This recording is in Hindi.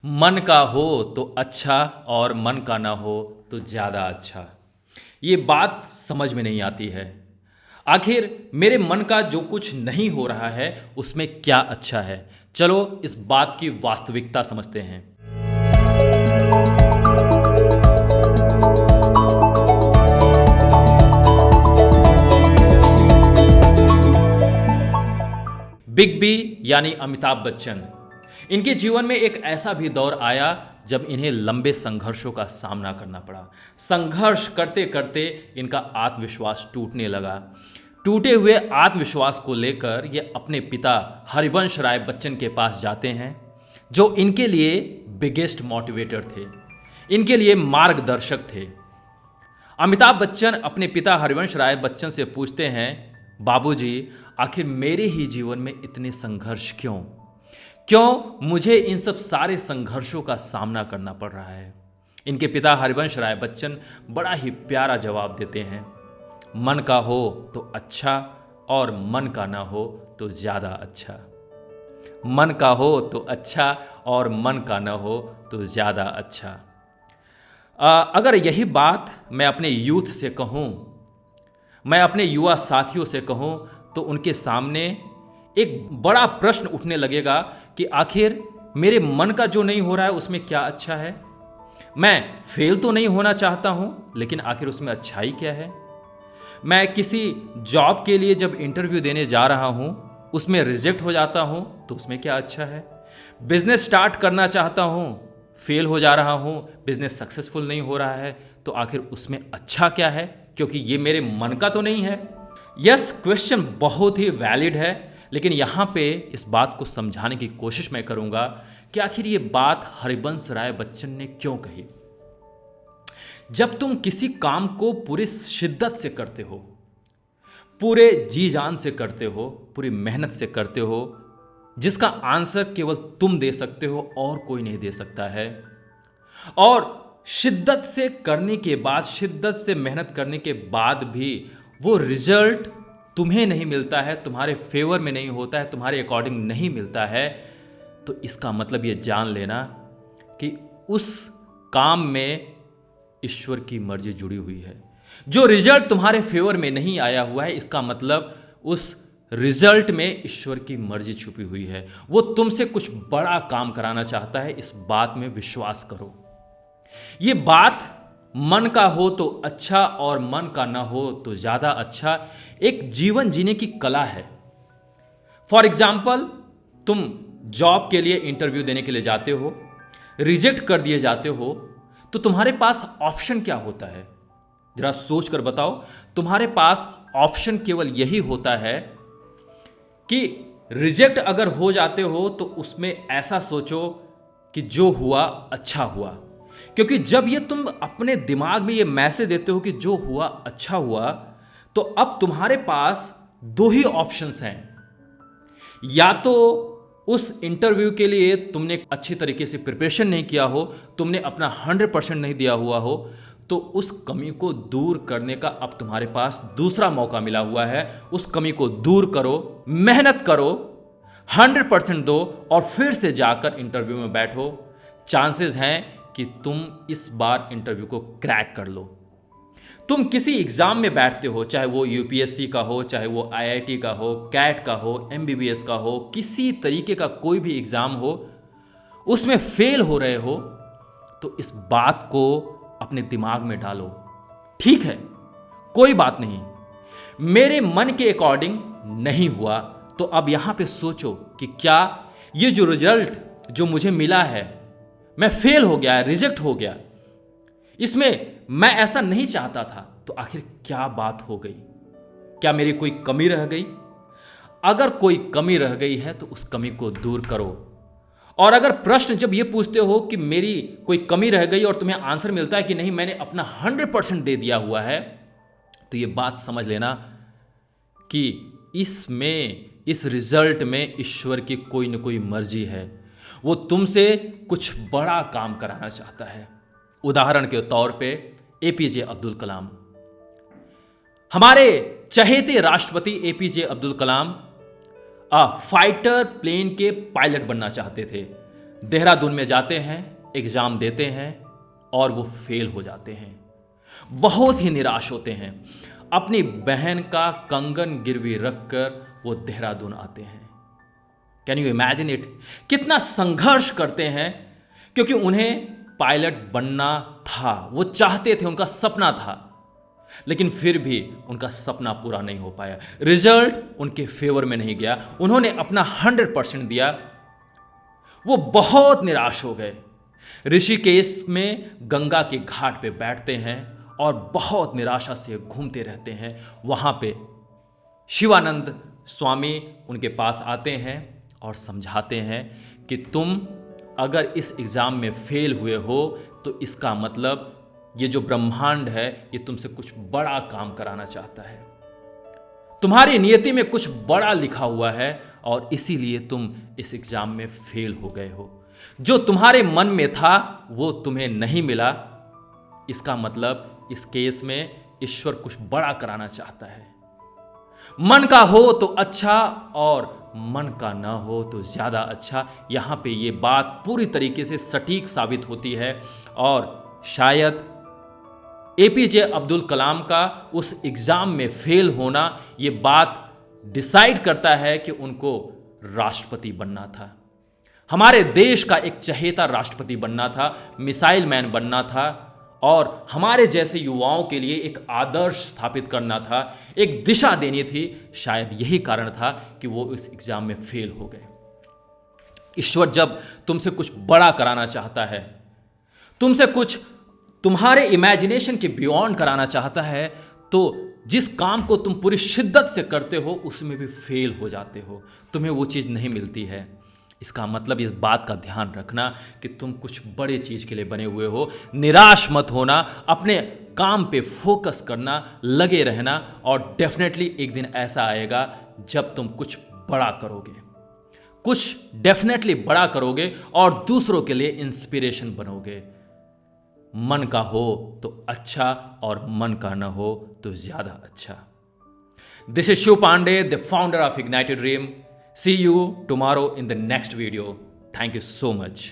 मन का हो तो अच्छा और मन का ना हो तो ज़्यादा अच्छा। ये बात समझ में नहीं आती है। आखिर मेरे मन का जो कुछ नहीं हो रहा है उसमें क्या अच्छा है। चलो इस बात की वास्तविकता समझते हैं। बिग बी यानी अमिताभ बच्चन, इनके जीवन में एक ऐसा भी दौर आया जब इन्हें लंबे संघर्षों का सामना करना पड़ा। संघर्ष करते करते इनका आत्मविश्वास टूटने लगा। टूटे हुए आत्मविश्वास को लेकर ये अपने पिता हरिवंश राय बच्चन के पास जाते हैं, जो इनके लिए बिगेस्ट मोटिवेटर थे, इनके लिए मार्गदर्शक थे। अमिताभ बच्चन अपने पिता हरिवंश राय बच्चन से पूछते हैं, बाबूजी, आखिर मेरे ही जीवन में इतने संघर्ष क्यों? क्यों मुझे इन सब सारे संघर्षों का सामना करना पड़ रहा है? इनके पिता हरिवंश राय बच्चन बड़ा ही प्यारा जवाब देते हैं, मन का हो तो अच्छा और मन का ना हो तो ज़्यादा अच्छा। मन का हो तो अच्छा और मन का ना हो तो ज़्यादा अच्छा। अगर यही बात मैं अपने यूथ से कहूँ, मैं अपने युवा साथियों से कहूँ, तो उनके सामने एक बड़ा प्रश्न उठने लगेगा कि आखिर मेरे मन का जो नहीं हो रहा है उसमें क्या अच्छा है। मैं फेल तो नहीं होना चाहता हूँ, लेकिन आखिर उसमें अच्छाई क्या है। मैं किसी जॉब के लिए जब इंटरव्यू देने जा रहा हूँ उसमें रिजेक्ट हो जाता हूँ, तो उसमें क्या अच्छा है। बिजनेस स्टार्ट करना चाहता हूँ, फेल हो जा रहा हूँ, बिजनेस सक्सेसफुल नहीं हो रहा है, तो आखिर उसमें अच्छा क्या है, क्योंकि ये मेरे मन का तो नहीं है। यस, क्वेश्चन बहुत ही वैलिड है, लेकिन यहाँ पे इस बात को समझाने की कोशिश मैं करूँगा कि आखिर ये बात हरिवंश राय बच्चन ने क्यों कही। जब तुम किसी काम को पूरी शिद्दत से करते हो, पूरे जी जान से करते हो, पूरी मेहनत से करते हो, जिसका आंसर केवल तुम दे सकते हो और कोई नहीं दे सकता है, और शिद्दत से करने के बाद, शिद्दत से मेहनत करने के बाद भी वो रिजल्ट तुम्हें नहीं मिलता है, तुम्हारे फेवर में नहीं होता है, तुम्हारे अकॉर्डिंग नहीं मिलता है, तो इसका मतलब ये जान लेना कि उस काम में ईश्वर की मर्जी जुड़ी हुई है। जो रिजल्ट तुम्हारे फेवर में नहीं आया हुआ है, इसका मतलब उस रिजल्ट में ईश्वर की मर्जी छुपी हुई है। वो तुमसे कुछ बड़ा काम कराना चाहता है, इस बात में विश्वास करो। ये बात मन का हो तो अच्छा और मन का ना हो तो ज़्यादा अच्छा एक जीवन जीने की कला है। फॉर एग्जाम्पल, तुम जॉब के लिए इंटरव्यू देने के लिए जाते हो, रिजेक्ट कर दिए जाते हो, तो तुम्हारे पास ऑप्शन क्या होता है? जरा सोच कर बताओ। तुम्हारे पास ऑप्शन केवल यही होता है कि रिजेक्ट अगर हो जाते हो तो उसमें ऐसा सोचो कि जो हुआ अच्छा हुआ। क्योंकि जब ये तुम अपने दिमाग में ये मैसेज देते हो कि जो हुआ अच्छा हुआ, तो अब तुम्हारे पास दो ही ऑप्शंस हैं। या तो उस इंटरव्यू के लिए तुमने अच्छी तरीके से प्रिपरेशन नहीं किया हो, तुमने अपना 100% नहीं दिया हुआ हो, तो उस कमी को दूर करने का अब तुम्हारे पास दूसरा मौका मिला हुआ है। उस कमी को दूर करो, मेहनत करो, 100% दो और फिर से जाकर इंटरव्यू में बैठो। चांसेस हैं कि तुम इस बार इंटरव्यू को क्रैक कर लो। तुम किसी एग्ज़ाम में बैठते हो, चाहे वो यूपीएससी का हो, चाहे वो आईआईटी का हो, कैट का हो, एमबीबीएस का हो, किसी तरीके का कोई भी एग्ज़ाम हो, उसमें फेल हो रहे हो, तो इस बात को अपने दिमाग में डालो, ठीक है, कोई बात नहीं, मेरे मन के अकॉर्डिंग नहीं हुआ, तो अब यहाँ पे सोचो कि क्या ये जो रिजल्ट जो मुझे मिला है, मैं फेल हो गया, रिजेक्ट हो गया, इसमें मैं ऐसा नहीं चाहता था, तो आखिर क्या बात हो गई? क्या मेरी कोई कमी रह गई? अगर कोई कमी रह गई है तो उस कमी को दूर करो। और अगर प्रश्न जब ये पूछते हो कि मेरी कोई कमी रह गई और तुम्हें आंसर मिलता है कि नहीं, मैंने अपना 100% दे दिया हुआ है, तो ये बात समझ लेना कि इसमें, इस रिजल्ट में ईश्वर की कोई न कोई मर्जी है। वो तुमसे कुछ बड़ा काम कराना चाहता है। उदाहरण के तौर पे एपीजे अब्दुल कलाम, हमारे चहेते राष्ट्रपति APJ Abdul Kalam fighter plane के पायलट बनना चाहते थे। देहरादून में जाते हैं, एग्जाम देते हैं और वो फेल हो जाते हैं। बहुत ही निराश होते हैं। अपनी बहन का कंगन गिरवी रखकर वो देहरादून आते हैं। Can you imagine it? कितना संघर्ष करते हैं, क्योंकि उन्हें पायलट बनना था, वो चाहते थे, उनका सपना था, लेकिन फिर भी उनका सपना पूरा नहीं हो पाया। रिजल्ट उनके फेवर में नहीं गया। उन्होंने अपना 100% दिया। वो बहुत निराश हो गए। ऋषिकेश में गंगा के घाट पे बैठते हैं और बहुत निराशा से घूमते रहते हैं। वहाँ पे शिवानंद स्वामी उनके पास आते हैं और समझाते हैं कि तुम अगर इस एग्ज़ाम में फेल हुए हो तो इसका मतलब ये जो ब्रह्मांड है ये तुमसे कुछ बड़ा काम कराना चाहता है। तुम्हारी नियति में कुछ बड़ा लिखा हुआ है और इसीलिए तुम इस एग्ज़ाम में फेल हो गए हो। जो तुम्हारे मन में था वो तुम्हें नहीं मिला। इसका मतलब इस केस में ईश्वर कुछ बड़ा कराना चाहता है। मन का हो तो अच्छा और मन का ना हो तो ज़्यादा अच्छा। यहाँ पे ये बात पूरी तरीके से सटीक साबित होती है और शायद एपीजे अब्दुल कलाम का उस एग्ज़ाम में फेल होना ये बात डिसाइड करता है कि उनको राष्ट्रपति बनना था, हमारे देश का एक चहेता राष्ट्रपति बनना था, मिसाइल मैन बनना था और हमारे जैसे युवाओं के लिए एक आदर्श स्थापित करना था, एक दिशा देनी थी। शायद यही कारण था कि वो इस एग्ज़ाम में फेल हो गए। ईश्वर जब तुमसे कुछ बड़ा कराना चाहता है, तुमसे कुछ तुम्हारे इमेजिनेशन के बियॉन्ड कराना चाहता है, तो जिस काम को तुम पूरी शिद्दत से करते हो उसमें भी फेल हो जाते हो, तुम्हें वो चीज़ नहीं मिलती है। इसका मतलब इस बात का ध्यान रखना कि तुम कुछ बड़े चीज़ के लिए बने हुए हो। निराश मत होना, अपने काम पे फोकस करना, लगे रहना और डेफिनेटली एक दिन ऐसा आएगा जब तुम कुछ बड़ा करोगे, कुछ डेफिनेटली बड़ा करोगे और दूसरों के लिए इंस्पिरेशन बनोगे। मन का हो तो अच्छा और मन का न हो तो ज़्यादा अच्छा। This is Shiv Pandey, the founder of ignited dream. See you tomorrow in the next video. Thank you so much.